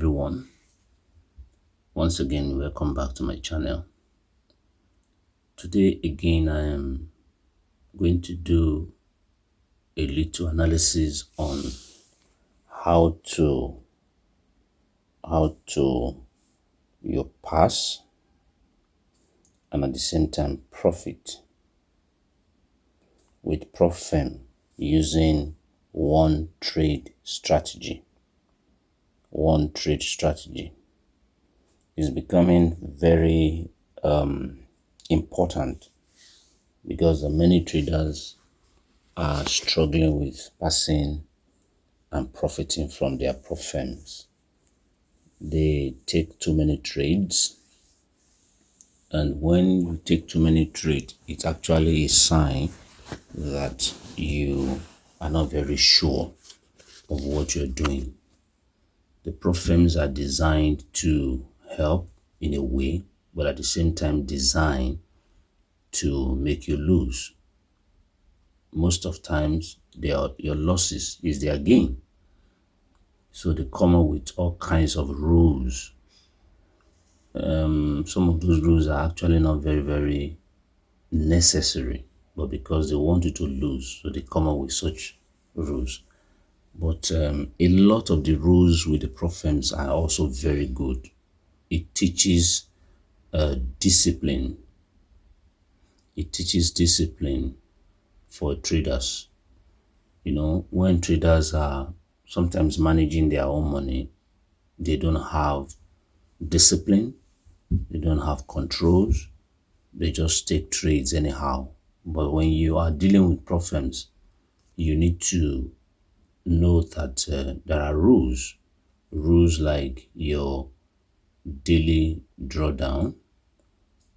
everyone. Once again, welcome back to my channel. Today again, I am going to do a little analysis on how to your pass and at the same time profit with prop firm using one trade strategy. One trade strategy is becoming very important because many traders are struggling with passing and profiting from their prop firms. They take too many trades, and when you take too many trades, it's actually a sign that you are not very sure of what you're doing. The prop firms are designed to help in a way, but at the same time designed to make you lose. Most of times, your losses is their gain. So they come up with all kinds of rules. Some of those rules are actually not very, very necessary, but because they want you to lose, so they come up with such rules. But a lot of the rules with the prop firms are also very good. It teaches discipline. It teaches discipline for traders. You know, when traders are sometimes managing their own money, they don't have discipline, they don't have controls, they just take trades anyhow. But when you are dealing with prop firms, you need to know that there are rules like your daily drawdown,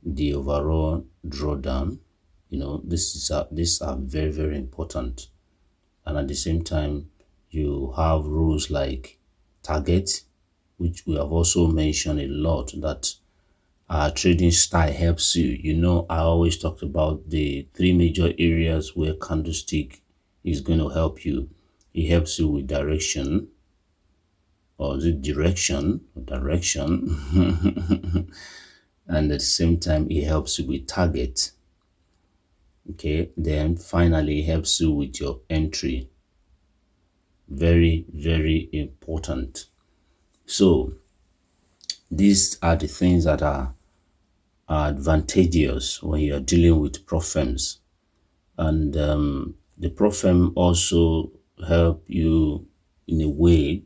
the overall drawdown. You know, these are very, very important. And at the same time, you have rules like target, which we have also mentioned a lot, that our trading style helps you. You know, I always talked about the three major areas where candlestick is going to help you. It helps you with direction, or the direction, and at the same time, it helps you with target. Okay, then finally, it helps you with your entry. Very, very important. So these are the things that are advantageous when you are dealing with prop firms. And the prop firm also help you in a way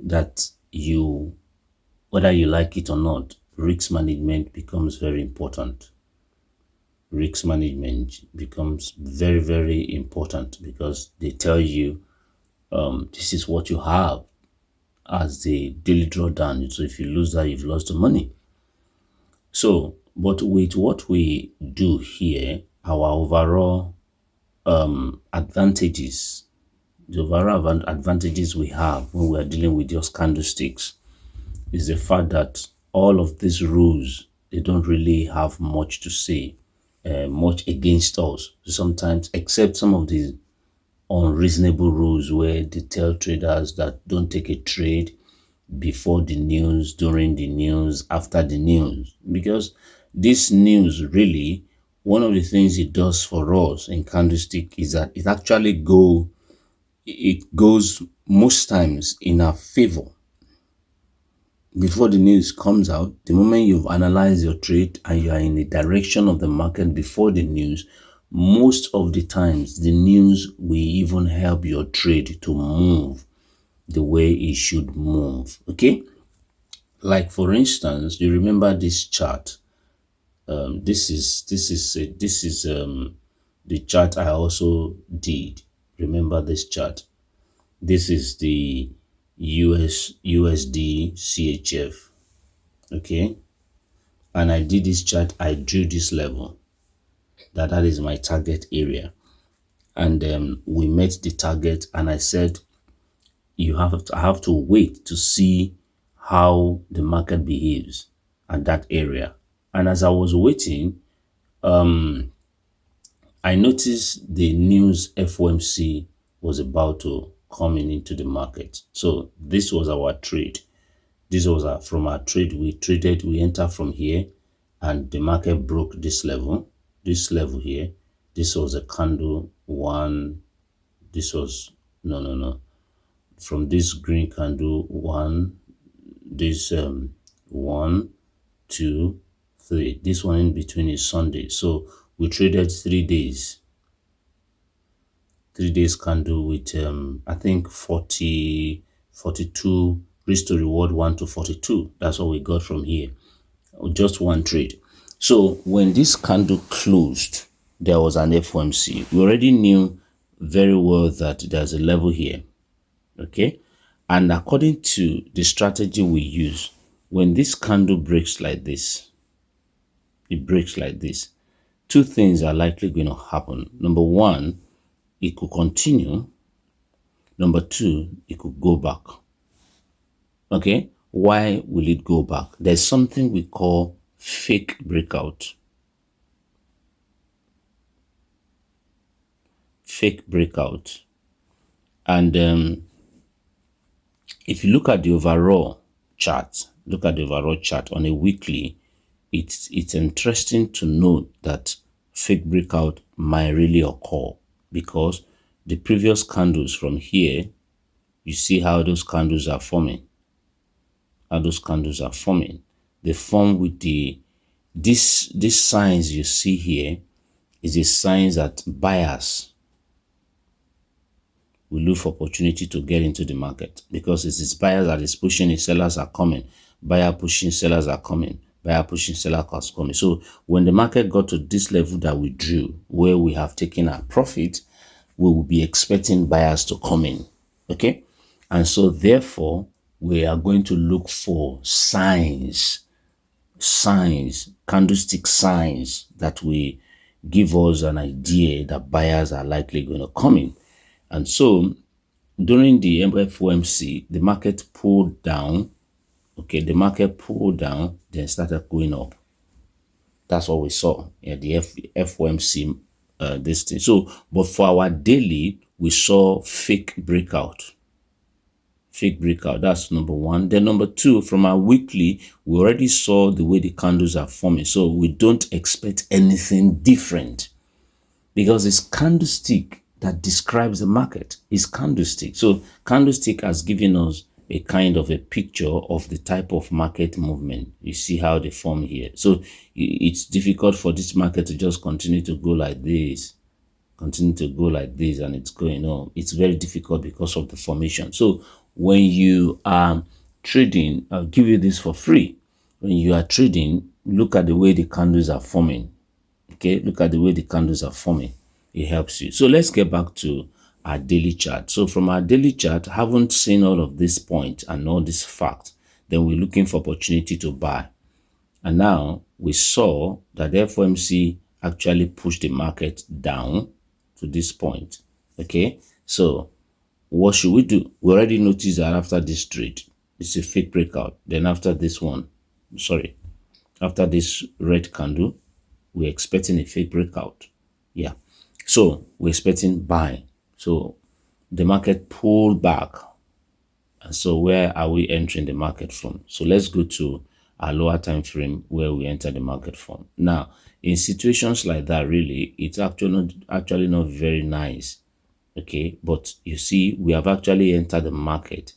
that you, whether you like it or not, risk management becomes very important. Risk management becomes very, very important because they tell you this is what you have as the daily drawdown. So if you lose that, you've lost the money. So, but with what we do here, our overall advantages, the overall advantages we have when we are dealing with just candlesticks is the fact that all of these rules, they don't really have much to say, much against us sometimes, except some of the unreasonable rules where they tell traders that don't take a trade before the news, during the news, after the news. Because this news, really, one of the things it does for us in candlestick is that it actually goes most times in our favor. Before the news comes out, the moment you've analyzed your trade and you are in the direction of the market before the news, most of the times the news will even help your trade to move the way it should move. Okay, like for instance, you remember this chart. This is the chart I also did. Remember this chart. This is the USD CHF. Okay, and I did this chart. I drew this level. That is my target area, and we met the target. And I said, I have to wait to see how the market behaves at that area. And as I was waiting, I noticed the news FOMC was about to come into the market. So this was our trade. This was from our trade. We entered from here, and the market broke this level here. This was a candle one. This was, no. From this green candle one, this 1, 2, 3. This one in between is Sunday. So we traded 3 days. 3 days candle with I think 40, 42 risk to reward 1 to 42. That's what we got from here. Just one trade. So when this candle closed, there was an FOMC. We already knew very well that there's a level here. Okay. And according to the strategy we use, when this candle breaks like this, it breaks like this, two things are likely going to happen. Number one, it could continue. Number two, it could go back. Okay, why will it go back? There's something we call fake breakout. Fake breakout. And if you look at the overall chart, on a weekly, it's interesting to note that fake breakout might really occur, because the previous candles from here, you see how those candles are forming. They form with this signs you see here is a sign that buyers will look for opportunity to get into the market, because it is buyers that is pushing it, sellers are coming. Buyer pushing, sellers are coming. Buyer pushing, sellers are coming. So when the market got to this level that we drew, where we have taken our profit, we will be expecting buyers to come in. Okay? And so therefore, we are going to look for signs, candlestick signs that will give us an idea that buyers are likely going to come in. And so during the FOMC, the market pulled down. Okay, the market pulled down, then started going up. That's what we saw at the FOMC, this thing. So, but for our daily, we saw fake breakout. That's number one. Then number two, from our weekly, we already saw the way the candles are forming. So we don't expect anything different, because it's candlestick that describes the market. It's candlestick. So candlestick has given us a kind of a picture of the type of market movement. You see how they form here. So it's difficult for this market to just continue to go like this, and it's going on. It's very difficult because of the formation. So when you are trading, I'll give you this for free. When you are trading, look at the way the candles are forming. Okay, look at the way the candles are forming. It helps you. So let's get back to our daily chart. So from our daily chart, haven't seen all of this point and all this fact, then we're looking for opportunity to buy. And now we saw that the FOMC actually pushed the market down to this point. Okay, so what should we do? We already noticed that after this trade, it's a fake breakout. Then after this after this red candle, we're expecting a fake breakout. Yeah, so we're expecting buying. So the market pulled back. And so where are we entering the market from? So let's go to our lower time frame where we enter the market from. Now, in situations like that, really, it's actually not very nice. Okay, but you see, we have actually entered the market.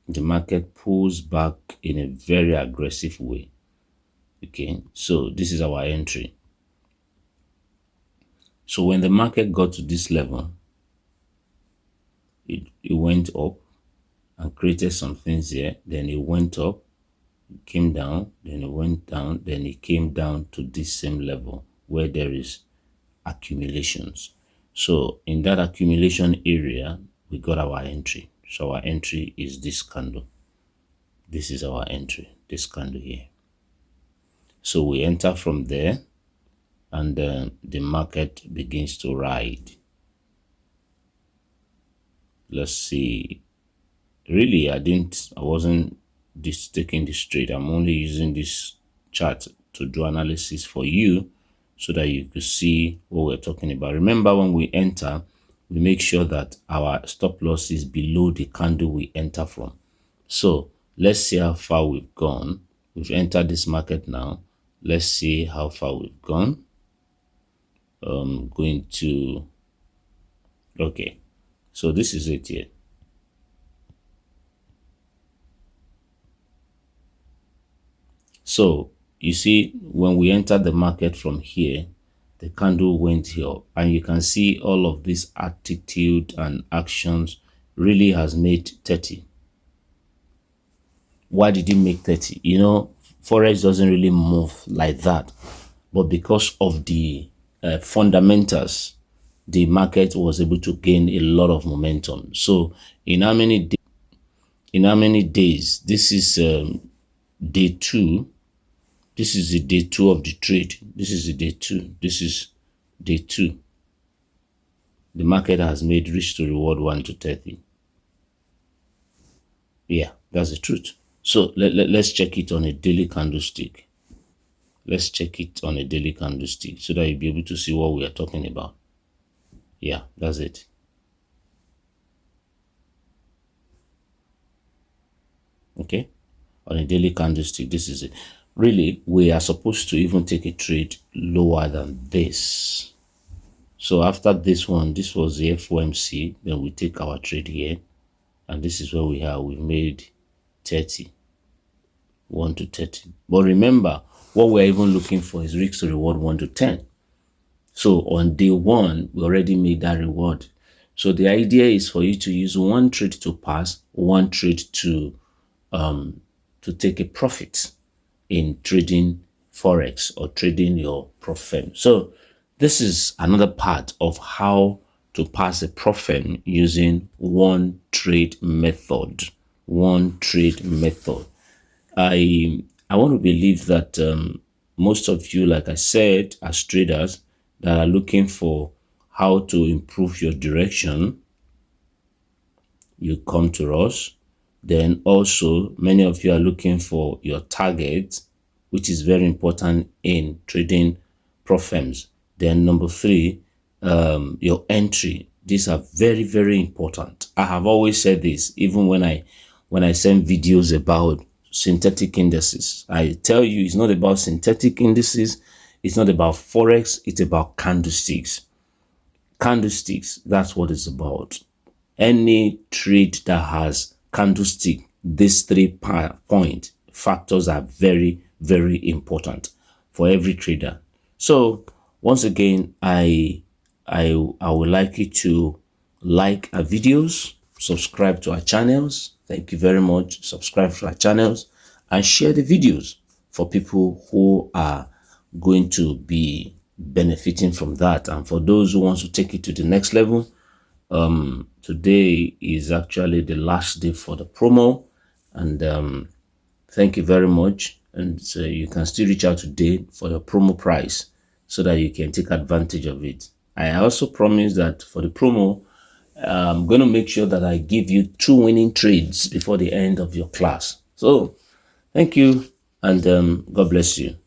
The market pulls back in a very aggressive way. Okay, so this is our entry. So when the market got to this level, it went up and created some things here. Then it went up, it came down, then it went down, then it came down to this same level where there is accumulations. So in that accumulation area, we got our entry. So our entry is this candle. This is our entry, this candle here. So we enter from there, and the market begins to ride. Let's see. Really, I wasn't taking this trade. I'm only using this chart to do analysis for you so that you could see what we're talking about. Remember, when we enter, we make sure that our stop loss is below the candle we enter from. So let's see how far we've gone. We've entered this market now. Let's see how far we've gone. Going to, okay, so this is it here. So you see, when we entered the market from here, the candle went here, and you can see all of this attitude and actions really has made 30. Why did it make 30? You know, Forex doesn't really move like that, but because of the fundamentals, the market was able to gain a lot of momentum. So in how many days? This is day 2. This is the day 2 of the trade. This is the day 2. This is day 2. The market has made risk to reward 1 to 30. Yeah, that's the truth. So let's check it on a daily candlestick. Let's check it on a daily candlestick so that you'll be able to see what we are talking about. Yeah, that's it. Okay, on a daily candlestick, this is it. Really, we are supposed to even take a trade lower than this. So after this one, this was the FOMC, then we take our trade here, and this is where we are. We've made 30, 1 to 30. But remember, what we're even looking for is risk to reward 1 to 10. So on day 1, we already made that reward. So the idea is for you to use 1 trade to pass, 1 trade to take a profit in trading Forex or trading your prop firm. So this is another part of how to pass a prop firm using 1 trade method. 1 trade method. I want to believe that most of you, like I said, as traders that are looking for how to improve your direction, you come to us. Then also, many of you are looking for your target, which is very important in trading prop firms. Then number 3, your entry. These are very, very important. I have always said this, even when I send videos about synthetic indices. I tell you, it's not about synthetic indices. It's not about Forex. It's about candlesticks. Candlesticks, that's what it's about. Any trade that has candlestick, these 3 point factors are very, very important for every trader. So once again, I would like you to like our videos, subscribe to our channels. Thank you very much. Subscribe to our channels and share the videos for people who are going to be benefiting from that. And for those who want to take it to the next level, today is actually the last day for the promo, and thank you very much. And so you can still reach out today for your promo price so that you can take advantage of it. I also promise that for the promo, I'm going to make sure that I give you 2 winning trades before the end of your class. So thank you, and God bless you.